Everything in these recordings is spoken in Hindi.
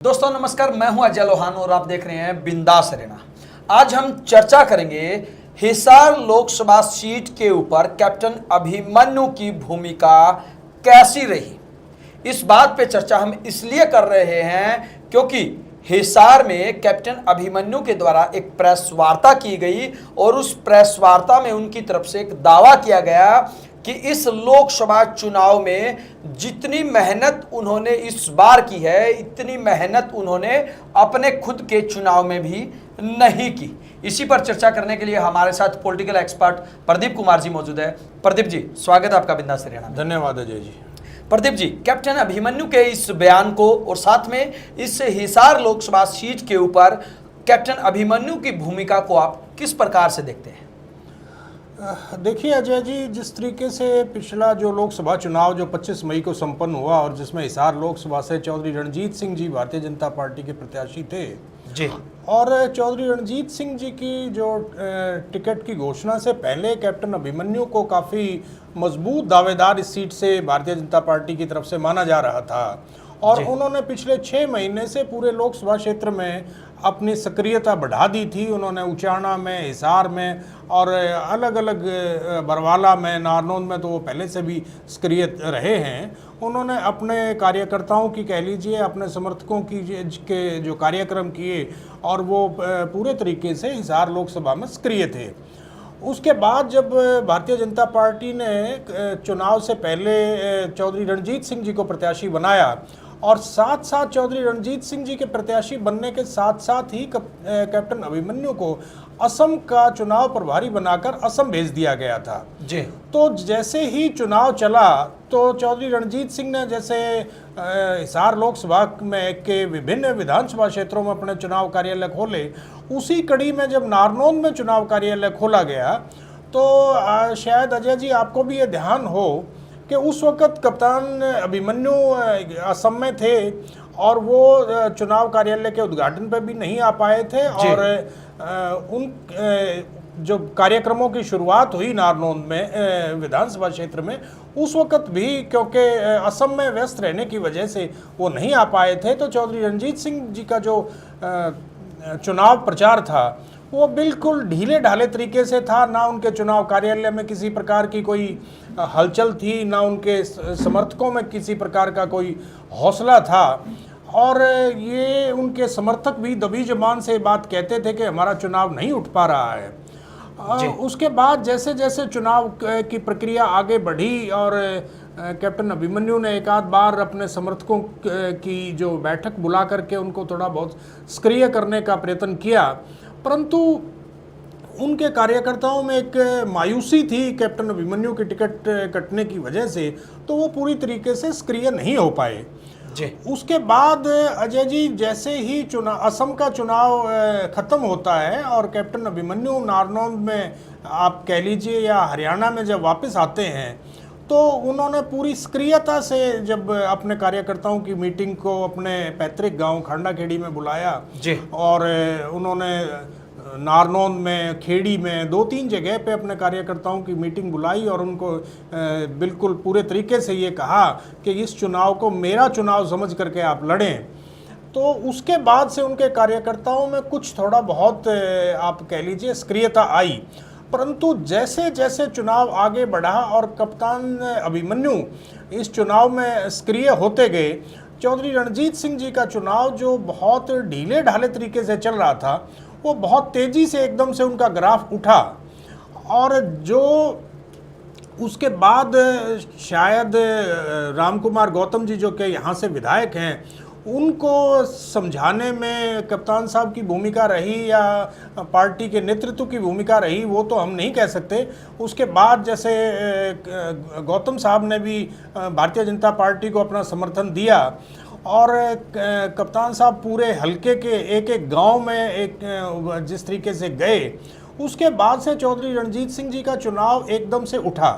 दोस्तों नमस्कार, मैं हूं अजय लोहान और आप देख रहे हैं बिंदास अरेना। आज हम चर्चा करेंगे हिसार लोकसभा सीट के ऊपर कैप्टन अभिमन्यु की भूमिका कैसी रही। इस बात पे चर्चा हम इसलिए कर रहे हैं क्योंकि हिसार में कैप्टन अभिमन्यु के द्वारा एक प्रेस वार्ता की गई और उस प्रेस वार्ता में उनकी तरफ से एक दावा किया गया कि इस लोकसभा चुनाव में जितनी मेहनत उन्होंने इस बार की है, इतनी मेहनत उन्होंने अपने खुद के चुनाव में भी नहीं की। इसी पर चर्चा करने के लिए हमारे साथ पॉलिटिकल एक्सपर्ट प्रदीप कुमार जी मौजूद है। प्रदीप जी, स्वागत है आपका बिंदास हरियाणा। धन्यवाद अजय जी। प्रदीप जी, कैप्टन अभिमन्यु के इस बयान को और साथ में इस हिसार लोकसभा सीट के ऊपर कैप्टन अभिमन्यु की भूमिका को आप किस प्रकार से देखते हैं? देखिए अजय जी, जिस तरीके से पिछला जो लोकसभा चुनाव जो 25 मई को संपन्न हुआ और जिसमें हिसार लोकसभा से चौधरी रणजीत सिंह जी भारतीय जनता पार्टी के प्रत्याशी थे जी, और चौधरी रणजीत सिंह जी की जो टिकट की घोषणा से पहले कैप्टन अभिमन्यु को काफ़ी मजबूत दावेदार इस सीट से भारतीय जनता पार्टी की तरफ से माना जा रहा था और उन्होंने पिछले 6 महीने से पूरे लोकसभा क्षेत्र में अपनी सक्रियता बढ़ा दी थी। उन्होंने उचाना में, हिसार में और अलग अलग बरवाला में, नारनौंद में तो वो पहले से भी सक्रिय रहे हैं। उन्होंने अपने कार्यकर्ताओं की, कह लीजिए अपने समर्थकों की के जो कार्यक्रम किए और वो पूरे तरीके से हिसार लोकसभा में सक्रिय थे। उसके बाद जब भारतीय जनता पार्टी ने चुनाव से पहले चौधरी रणजीत सिंह जी को प्रत्याशी बनाया और साथ साथ चौधरी रणजीत सिंह जी के प्रत्याशी बनने के साथ साथ ही कैप्टन अभिमन्यु को असम का चुनाव प्रभारी बनाकर असम भेज दिया गया था जी। तो जैसे ही चुनाव चला तो चौधरी रणजीत सिंह ने जैसे हिसार लोकसभा में के विभिन्न विधानसभा क्षेत्रों में अपने चुनाव कार्यालय खोले, उसी कड़ी में जब नारनौंद में चुनाव कार्यालय खोला गया तो शायद अजय जी आपको भी ये ध्यान हो कि उस वक्त कप्तान अभिमन्यु असम में थे और वो चुनाव कार्यालय के उद्घाटन पर भी नहीं आ पाए थे और उन जो कार्यक्रमों की शुरुआत हुई नारनौंद में विधानसभा क्षेत्र में, उस वक्त भी क्योंकि असम में व्यस्त रहने की वजह से वो नहीं आ पाए थे। तो चौधरी रणजीत सिंह जी का जो चुनाव प्रचार था वो बिल्कुल ढीले ढाले तरीके से था। ना उनके चुनाव कार्यालय में किसी प्रकार की कोई हलचल थी, ना उनके समर्थकों में किसी प्रकार का कोई हौसला था और ये उनके समर्थक भी दबी जबान से बात कहते थे कि हमारा चुनाव नहीं उठ पा रहा है। उसके बाद जैसे जैसे चुनाव की प्रक्रिया आगे बढ़ी और कैप्टन अभिमन्यु ने एक आध बार अपने समर्थकों की जो बैठक बुला करके उनको थोड़ा बहुत सक्रिय करने का प्रयत्न किया, परंतु उनके कार्यकर्ताओं में एक मायूसी थी कैप्टन अभिमन्यु की टिकट कटने की वजह से, तो वो पूरी तरीके से सक्रिय नहीं हो पाए जी। उसके बाद अजय जी जैसे ही असम का चुनाव खत्म होता है और कैप्टन अभिमन्यु नारनौंद में आप कह लीजिए या हरियाणा में जब वापस आते हैं तो उन्होंने पूरी सक्रियता से जब अपने कार्यकर्ताओं की मीटिंग को अपने पैतृक गांव खांडाखेड़ी में बुलाया जी। और उन्होंने नारनौंद में, खेड़ी में 2-3 जगह पे अपने कार्यकर्ताओं की मीटिंग बुलाई और उनको बिल्कुल पूरे तरीके से ये कहा कि इस चुनाव को मेरा चुनाव समझ करके आप लड़ें। तो उसके बाद से उनके कार्यकर्ताओं में कुछ थोड़ा बहुत आप कह लीजिए सक्रियता आई, परंतु जैसे जैसे चुनाव आगे बढ़ा और कप्तान अभिमन्यु इस चुनाव में सक्रिय होते गए, चौधरी रणजीत सिंह जी का चुनाव जो बहुत ढीले ढाले तरीके से चल रहा था वो बहुत तेज़ी से एकदम से उनका ग्राफ उठा और जो उसके बाद शायद रामकुमार गौतम जी जो कि यहाँ से विधायक हैं, उनको समझाने में कप्तान साहब की भूमिका रही या पार्टी के नेतृत्व की भूमिका रही वो तो हम नहीं कह सकते। उसके बाद जैसे गौतम साहब ने भी भारतीय जनता पार्टी को अपना समर्थन दिया और कप्तान साहब पूरे हलके के एक एक गांव में एक जिस तरीके से गए, उसके बाद से चौधरी रणजीत सिंह जी का चुनाव एकदम से उठा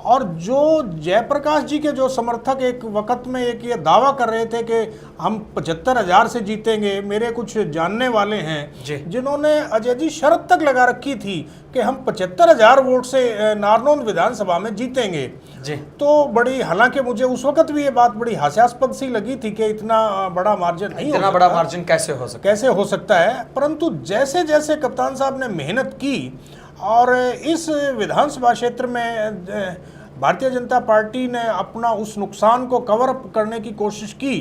और जो जयप्रकाश जी के जो समर्थक एक वक्त में एक ये दावा कर रहे थे कि हम 75,000 से जीतेंगे, मेरे कुछ जानने वाले हैं जिन्होंने अजय जी शर्त तक लगा रखी थी कि हम 75,000 वोट से नारनौंद विधानसभा में जीतेंगे जी। तो बड़ी, हालांकि मुझे उस वक्त भी ये बात बड़ी हास्यास्पद सी लगी थी कि इतना बड़ा मार्जिन नहीं, इतना बड़ा मार्जिन कैसे हो सकता है। परंतु जैसे जैसे कप्तान साहब ने मेहनत की और इस विधानसभा क्षेत्र में भारतीय जनता पार्टी ने अपना उस नुकसान को कवर अप करने की कोशिश की,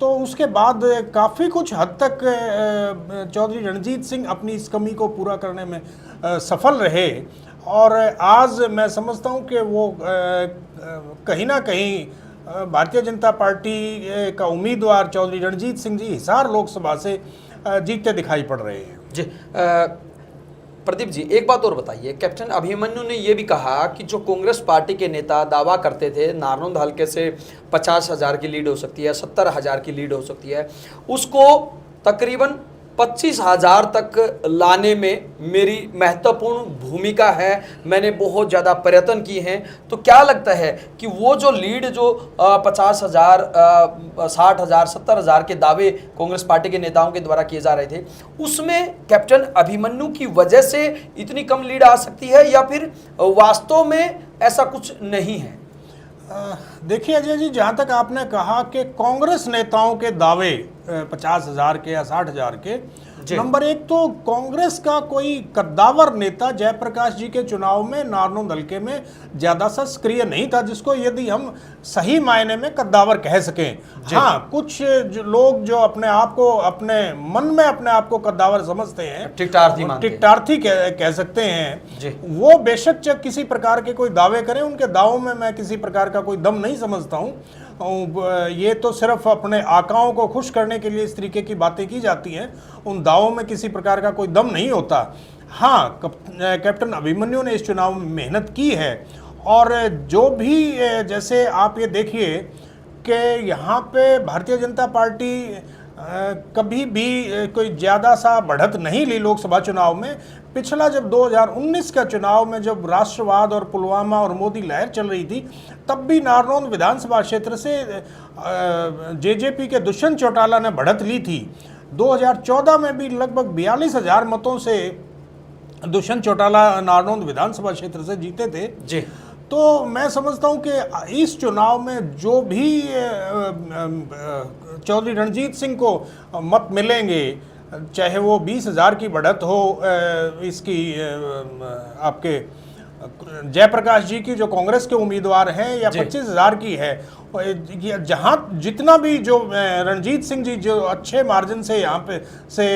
तो उसके बाद काफ़ी कुछ हद तक चौधरी रणजीत सिंह अपनी इस कमी को पूरा करने में सफल रहे। और आज मैं समझता हूं कि वो कहीं ना कहीं भारतीय जनता पार्टी का उम्मीदवार चौधरी रणजीत सिंह जी हिसार लोकसभा से जीतते दिखाई पड़ रहे हैं। जी। प्रदीप जी, एक बात और बताइए, कैप्टन अभिमन्यु ने यह भी कहा कि जो कांग्रेस पार्टी के नेता दावा करते थे नारनौंद हल्के से 50,000 की लीड हो सकती है, 70,000 की लीड हो सकती है, उसको तकरीबन 25,000 तक लाने में मेरी महत्वपूर्ण भूमिका है, मैंने बहुत ज़्यादा प्रयत्न किए हैं। तो क्या लगता है कि वो जो लीड जो 50,000, 60,000, 70,000 के दावे कांग्रेस पार्टी के नेताओं के द्वारा किए जा रहे थे, उसमें कैप्टन अभिमन्यु की वजह से इतनी कम लीड आ सकती है या फिर वास्तव में ऐसा कुछ नहीं है? देखिए अजय जी, जहाँ तक आपने कहा कि कांग्रेस नेताओं के दावे 50,000 के या 60,000 के, नंबर एक तो कांग्रेस का कोई कद्दावर नेता जयप्रकाश जी के चुनाव में नारनौंद हल्के में ज्यादा सा सक्रिय नहीं था, जिसको यदि हम सही मायने में कद्दावर कह सकें। हाँ, कुछ लोग जो अपने आप को, अपने मन में अपने आप को कद्दावर समझते हैं, टिकटार्थी कह सकते हैं, वो बेशक जब किसी प्रकार के कोई दावे करें, उनके दावों में मैं किसी प्रकार का कोई दम नहीं समझता हूँ। ये तो सिर्फ अपने आकाओं को खुश करने के लिए इस तरीके की बातें की जाती हैं, उन दावों में किसी प्रकार का कोई दम नहीं होता। हाँ, कैप्टन अभिमन्यु ने इस चुनाव में मेहनत की है और जो भी, जैसे आप ये देखिए कि यहाँ पे भारतीय जनता पार्टी कभी भी कोई ज़्यादा सा बढ़त नहीं ली लोकसभा चुनाव में। पिछला जब 2019 का चुनाव में जब राष्ट्रवाद और पुलवामा और मोदी लहर चल रही थी, तब भी नारनौंद विधानसभा क्षेत्र से जेजेपी के दुष्यंत चौटाला ने बढ़त ली थी। 2014 में भी लगभग 42,000 मतों से दुष्यंत चौटाला नारनौंद विधानसभा क्षेत्र से जीते थे जी। तो मैं समझता हूं कि इस चुनाव में जो भी चौधरी रणजीत सिंह को मत मिलेंगे, चाहे वो 20,000 की बढ़त हो इसकी आपके जयप्रकाश जी की जो कांग्रेस के उम्मीदवार हैं, या 25,000 की है, जहाँ जितना भी जो रणजीत सिंह जी जो अच्छे मार्जिन से यहाँ पे से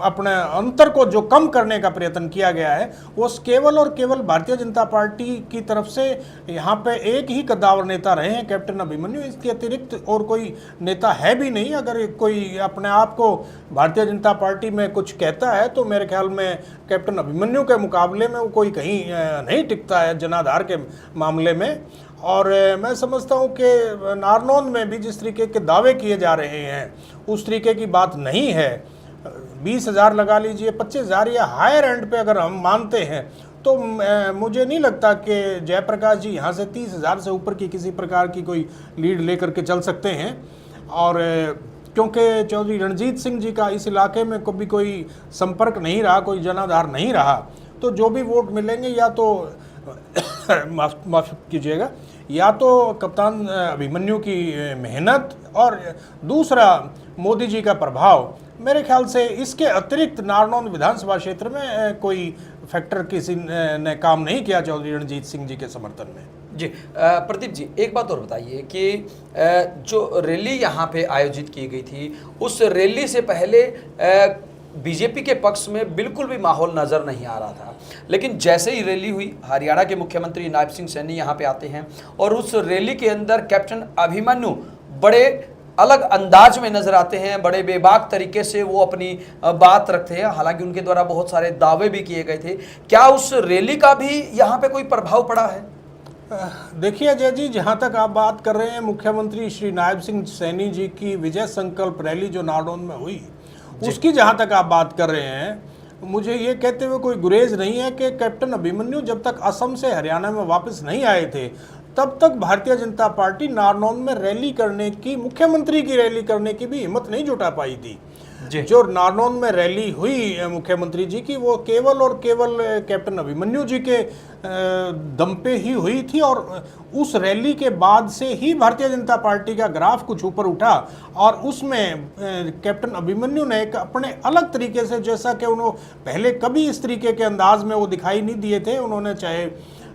अपने अंतर को जो कम करने का प्रयत्न किया गया है, वो केवल और केवल भारतीय जनता पार्टी की तरफ से यहाँ पे एक ही कद्दावर नेता रहे हैं, कैप्टन अभिमन्यु। इसके अतिरिक्त और कोई नेता है भी नहीं। अगर कोई अपने आप को भारतीय जनता पार्टी में कुछ कहता है तो मेरे ख्याल में कैप्टन अभिमन्यु के मुकाबले में वो कोई कहीं नहीं टिकता है जनाधार के मामले में। और मैं समझता हूँ कि नारनौंद में भी जिस तरीके के दावे किए जा रहे हैं उस तरीके की बात नहीं है। 20,000 लगा लीजिए, 25,000 या हायर एंड पे अगर हम मानते हैं तो मुझे नहीं लगता कि जयप्रकाश जी यहाँ से 30,000 से ऊपर की किसी प्रकार की कोई लीड लेकर के चल सकते हैं। और क्योंकि चौधरी रणजीत सिंह जी का इस इलाके में कभी कोई संपर्क नहीं रहा, कोई जनाधार नहीं रहा, तो जो भी वोट मिलेंगे या तो माफ कीजिएगा, या तो कप्तान अभिमन्यु की मेहनत और दूसरा मोदी जी का प्रभाव। मेरे ख्याल से इसके अतिरिक्त नारनौंद विधानसभा क्षेत्र में कोई फैक्टर किसी ने काम नहीं किया चौधरी रणजीत सिंह जी के समर्थन में। जी। प्रदीप जी, एक बात और बताइए कि जो रैली यहाँ पे आयोजित की गई थी, उस रैली से पहले बीजेपी के पक्ष में बिल्कुल भी माहौल नज़र नहीं आ रहा था, लेकिन जैसे ही रैली हुई, हरियाणा के मुख्यमंत्री नायब सिंह सैनी यहाँ पे आते हैं और उस रैली के अंदर कैप्टन अभिमन्यु बड़े अलग अंदाज में नजर आते हैं, बड़े बेबाक तरीके से वो अपनी बात रखते हैं। हालांकि उनके द्वारा बहुत सारे दावे भी किए गए थे। क्या उस रैली का भी यहाँ पे कोई प्रभाव पड़ा है? देखिए अजय जी, जहाँ तक आप बात कर रहे हैं, मुख्यमंत्री श्री नायब सिंह सैनी जी की विजय संकल्प रैली जो नारनौंद में हुई, उसकी जहाँ तक आप बात कर रहे हैं, मुझे ये कहते हुए कोई गुरेज नहीं है कि कैप्टन अभिमन्यु जब तक असम से हरियाणा में वापस नहीं आए थे तब तक भारतीय जनता पार्टी नारनौंद में रैली करने की, मुख्यमंत्री की रैली करने की भी हिम्मत नहीं जुटा पाई थी। जो नारनौंद में रैली हुई मुख्यमंत्री जी की, वो केवल और केवल कैप्टन अभिमन्यु जी के दम पे ही हुई थी, और उस रैली के बाद से ही भारतीय जनता पार्टी का ग्राफ कुछ ऊपर उठा, और उसमें कैप्टन अभिमन्यु ने एक अपने अलग तरीके से, जैसा कि उन्होंने पहले कभी इस तरीके के अंदाज में वो दिखाई नहीं दिए थे, उन्होंने चाहे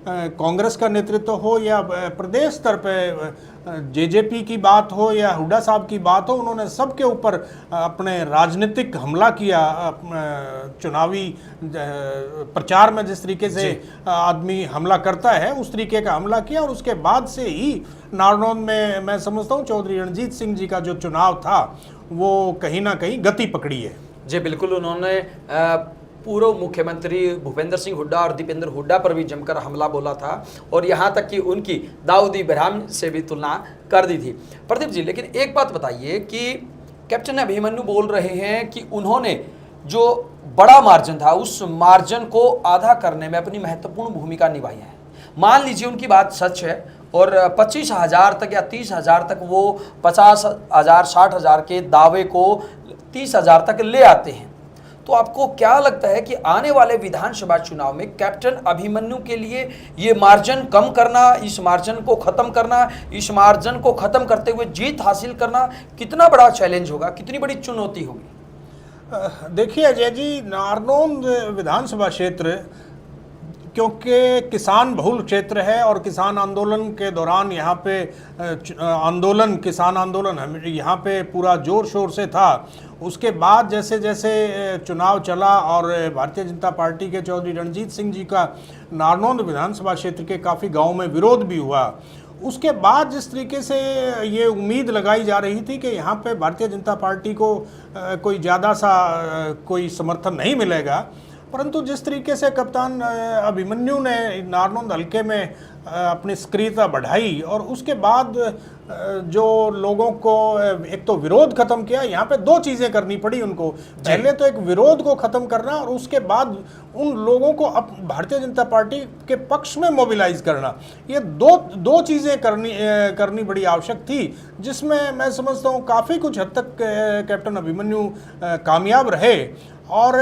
कांग्रेस का नेतृत्व हो या प्रदेश स्तर पे जेजेपी की बात हो या हुड्डा साहब की बात हो, उन्होंने सबके ऊपर अपने राजनीतिक हमला किया। चुनावी प्रचार में जिस तरीके से आदमी हमला करता है उस तरीके का हमला किया, और उसके बाद से ही नारनौंद में मैं समझता हूँ चौधरी रणजीत सिंह जी का जो चुनाव था वो कहीं ना कहीं गति पकड़ी है। जी बिल्कुल, उन्होंने पूर्व मुख्यमंत्री भूपेंद्र सिंह हुड्डा और दीपेंद्र हुड्डा पर भी जमकर हमला बोला था, और यहाँ तक कि उनकी दाऊद इब्राहिम से भी तुलना कर दी थी। प्रदीप जी, लेकिन एक बात बताइए कि कैप्टन अभिमन्यु बोल रहे हैं कि उन्होंने जो बड़ा मार्जिन था उस मार्जिन को आधा करने में अपनी महत्वपूर्ण भूमिका निभाई है। मान लीजिए उनकी बात सच है और 25,000 तक या 30,000 तक वो 50,000 60,000 के दावे को 30,000 तक ले आते हैं, तो आपको क्या लगता है कि आने वाले विधानसभा चुनाव में कैप्टन अभिमन्यु के लिए ये मार्जिन कम करना, इस मार्जिन को खत्म करना, इस मार्जिन को खत्म करते हुए जीत हासिल करना कितना बड़ा चैलेंज होगा, कितनी बड़ी चुनौती होगी? देखिए अजय जी, नारनौंद विधानसभा क्षेत्र क्योंकि किसान बहुल क्षेत्र है और किसान आंदोलन के दौरान यहाँ पे किसान आंदोलन यहाँ पे पूरा जोर शोर से था। उसके बाद जैसे जैसे चुनाव चला और भारतीय जनता पार्टी के चौधरी रणजीत सिंह जी का नारनौंद विधानसभा क्षेत्र के काफ़ी गाँव में विरोध भी हुआ, उसके बाद जिस तरीके से ये उम्मीद लगाई जा रही थी कि यहाँ पे भारतीय जनता पार्टी को कोई ज़्यादा सा कोई समर्थन नहीं मिलेगा, परंतु जिस तरीके से कप्तान अभिमन्यु ने नारनौंद हल्के में अपनी सक्रियता बढ़ाई और उसके बाद जो लोगों को एक तो विरोध खत्म किया, यहाँ पे दो चीज़ें करनी पड़ी उनको। पहले तो एक विरोध को ख़त्म करना और उसके बाद उन लोगों को अब भारतीय जनता पार्टी के पक्ष में मोबिलाइज करना। ये दो चीज़ें करनी बड़ी आवश्यक थी, जिसमें मैं समझता हूँ काफ़ी कुछ हद तक कैप्टन अभिमन्यु कामयाब रहे। और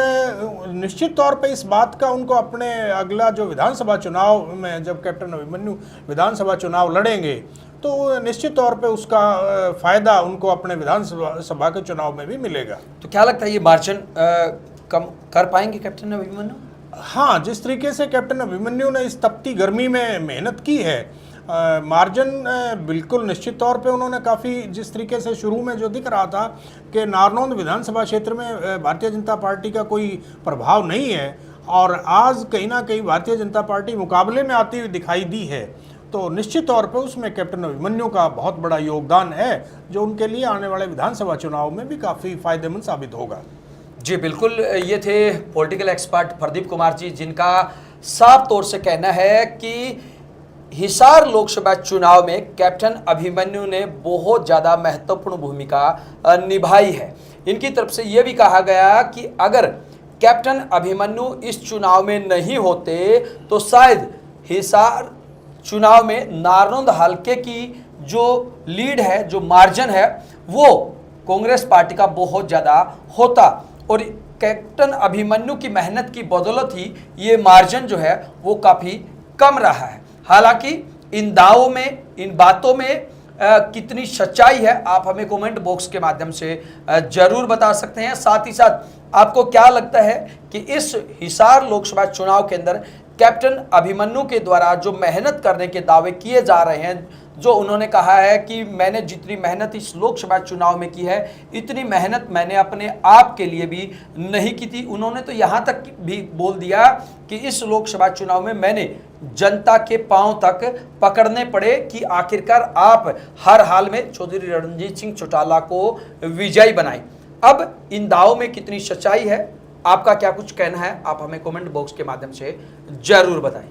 निश्चित तौर पे इस बात का उनको अपने अगला जो विधानसभा चुनाव में जब कैप्टन अभिमन्यु विधानसभा चुनाव लड़ेंगे तो निश्चित तौर पे उसका फ़ायदा उनको अपने विधानसभा के चुनाव में भी मिलेगा। तो क्या लगता है ये मार्जिन कम कर पाएंगे कैप्टन अभिमन्यु? हाँ, जिस तरीके से कैप्टन अभिमन्यु ने इस तपती गर्मी में मेहनत की है, मार्जिन बिल्कुल निश्चित तौर पे उन्होंने काफ़ी, जिस तरीके से शुरू में जो दिख रहा था कि नारनौंद विधानसभा क्षेत्र में भारतीय जनता पार्टी का कोई प्रभाव नहीं है और आज कहीं ना कहीं भारतीय जनता पार्टी मुकाबले में आती हुई दिखाई दी है, तो निश्चित तौर पे उसमें कैप्टन अभिमन्यु का बहुत बड़ा योगदान है जो उनके लिए आने वाले विधानसभा चुनाव में भी काफ़ी फायदेमंद साबित होगा। जी बिल्कुल, ये थे पॉलिटिकल एक्सपर्ट प्रदीप कुमार जी, जिनका साफ तौर से कहना है कि हिसार लोकसभा चुनाव में कैप्टन अभिमन्यु ने बहुत ज़्यादा महत्वपूर्ण भूमिका निभाई है। इनकी तरफ से यह भी कहा गया कि अगर कैप्टन अभिमन्यु इस चुनाव में नहीं होते तो शायद हिसार चुनाव में नारनौंद हल्के की जो लीड है, जो मार्जिन है, वो कांग्रेस पार्टी का बहुत ज़्यादा होता, और कैप्टन अभिमन्यु की मेहनत की बदौलत ही ये मार्जिन जो है वो काफ़ी कम रहा है। हालांकि इन दावों में, इन बातों में कितनी सच्चाई है आप हमें कमेंट बॉक्स के माध्यम से जरूर बता सकते हैं। साथ ही साथ आपको क्या लगता है कि इस हिसार लोकसभा चुनाव के अंदर कैप्टन अभिमन्यु के द्वारा जो मेहनत करने के दावे किए जा रहे हैं, जो उन्होंने कहा है कि मैंने जितनी मेहनत इस लोकसभा चुनाव में की है इतनी मेहनत मैंने अपने आप के लिए भी नहीं की थी। उन्होंने तो यहाँ तक भी बोल दिया कि इस लोकसभा चुनाव में मैंने जनता के पांव तक पकड़ने पड़े कि आखिरकार आप हर हाल में चौधरी रणजीत सिंह चौटाला को विजयी बनाएं। अब इन दावों में कितनी सच्चाई है, आपका क्या कुछ कहना है, आप हमें कमेंट बॉक्स के माध्यम से जरूर बताएं।